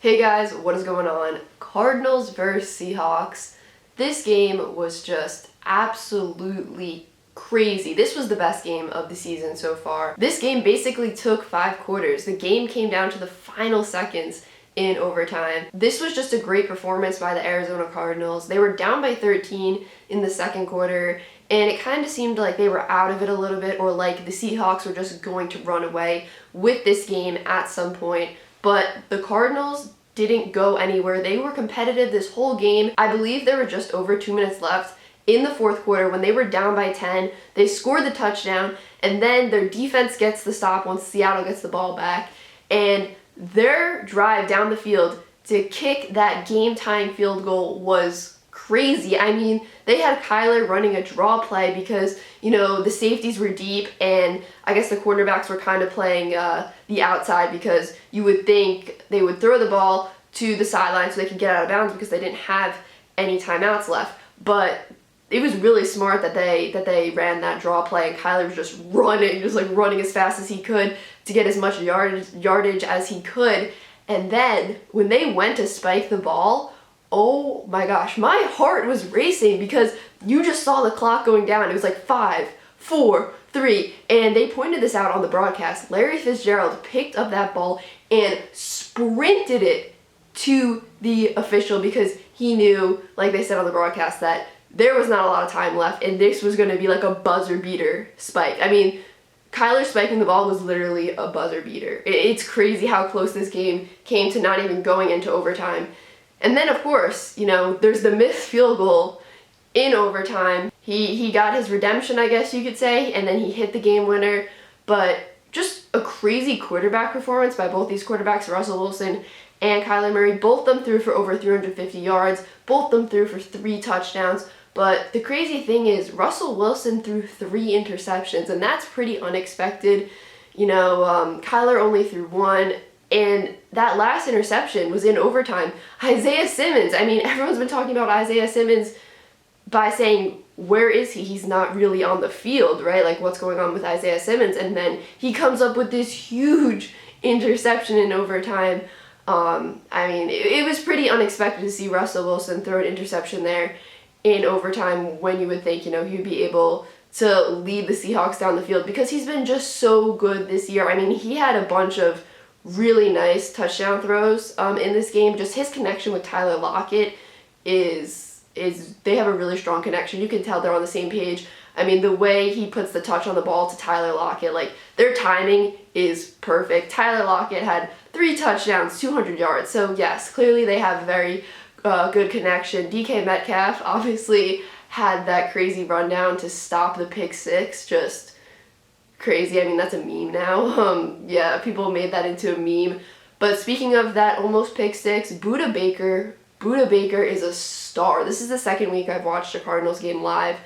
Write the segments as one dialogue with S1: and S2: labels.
S1: Hey guys, what is going on? Cardinals versus Seahawks. This game was just absolutely crazy. This was the best game of the season so far. This game basically took 5 quarters. The game came down to the final seconds in overtime. This was just a great performance by the Arizona Cardinals. They were down by 13 in the second quarter, and it kind of seemed like they were out of it a little bit, or like the Seahawks were just going to run away with this game at some point. But the Cardinals didn't go anywhere. They were competitive this whole game. I believe there were just over 2 minutes left in the fourth quarter when they were down by 10. They scored the touchdown, and then their defense gets the stop once Seattle gets the ball back. And their drive down the field to kick that game-tying field goal was crazy. I mean, they had Kyler running a draw play because, the safeties were deep, and I guess the cornerbacks were kind of playing the outside because you would think they would throw the ball to the sideline so they could get out of bounds because they didn't have any timeouts left. But it was really smart that they ran that draw play, and Kyler was just running as fast as he could to get as much yardage as he could. And then when they went to spike the ball, oh my gosh, my heart was racing because you just saw the clock going down. It was like 5, 4, 3, and they pointed this out on the broadcast. Larry Fitzgerald picked up that ball and sprinted it to the official because he knew, like they said on the broadcast, that there was not a lot of time left and this was going to be like a buzzer beater spike. I mean, Kyler spiking the ball was literally a buzzer beater. It's crazy how close this game came to not even going into overtime. And then, of course, there's the missed field goal in overtime. He got his redemption, I guess you could say, and then he hit the game winner. But just a crazy quarterback performance by both these quarterbacks, Russell Wilson and Kyler Murray. Both them threw for over 350 yards. Both them threw for 3 touchdowns. But the crazy thing is Russell Wilson threw 3 interceptions, and that's pretty unexpected. Kyler only threw 1. And that last interception was in overtime. Isaiah Simmons, I mean, everyone's been talking about Isaiah Simmons by saying, where is he? He's not really on the field, right? Like, what's going on with Isaiah Simmons? And then he comes up with this huge interception in overtime. I mean, it was pretty unexpected to see Russell Wilson throw an interception there in overtime when you would think, he'd be able to lead the Seahawks down the field because he's been just so good this year. I mean, he had a bunch of really nice touchdown throws in this game. Just his connection with Tyler Lockett is they have a really strong connection. You can tell they're on the same page. I mean, the way he puts the touch on the ball to Tyler Lockett, like, their timing is perfect. Tyler Lockett had 3 touchdowns, 200 yards. So yes, clearly they have a very good connection. DK Metcalf obviously had that crazy rundown to stop the pick 6. Just crazy. I mean, that's a meme now. Yeah, people made that into a meme. But speaking of that almost pick 6, Budda Baker is a star. This is the second week I've watched a Cardinals game live,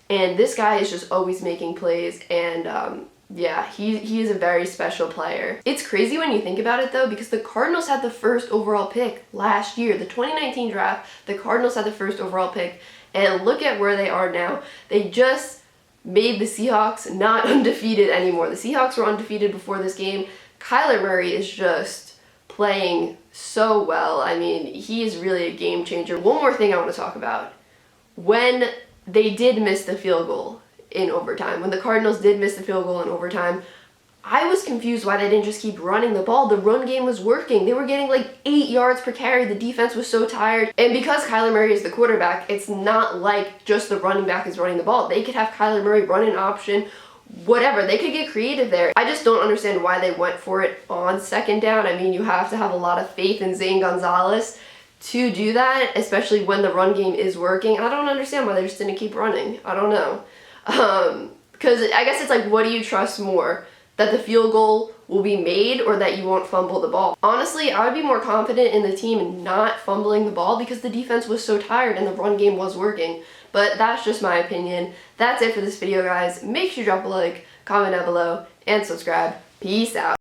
S1: and this guy is just always making plays, and yeah, he is a very special player. It's crazy when you think about it, though, because the Cardinals had the first overall pick last year. The 2019 draft, the Cardinals had the first overall pick, and look at where they are now. They just made the Seahawks not undefeated anymore. The Seahawks were undefeated before this game. Kyler Murray is just playing so well. I mean, he is really a game changer. One more thing I want to talk about. When they did miss the field goal in overtime, when the Cardinals did miss the field goal in overtime, I was confused why they didn't just keep running the ball. The run game was working. They were getting like 8 yards per carry. The defense was so tired. And because Kyler Murray is the quarterback, it's not like just the running back is running the ball. They could have Kyler Murray run an option, whatever. They could get creative there. I just don't understand why they went for it on second down. I mean, you have to have a lot of faith in Zane Gonzalez to do that, especially when the run game is working. I don't understand why they just didn't keep running. I don't know. Because I guess it's like, what do you trust more? That the field goal will be made or that you won't fumble the ball? Honestly, I would be more confident in the team not fumbling the ball because the defense was so tired and the run game was working. But that's just my opinion. That's it for this video, guys. Make sure you drop a like, comment down below, and subscribe. Peace out.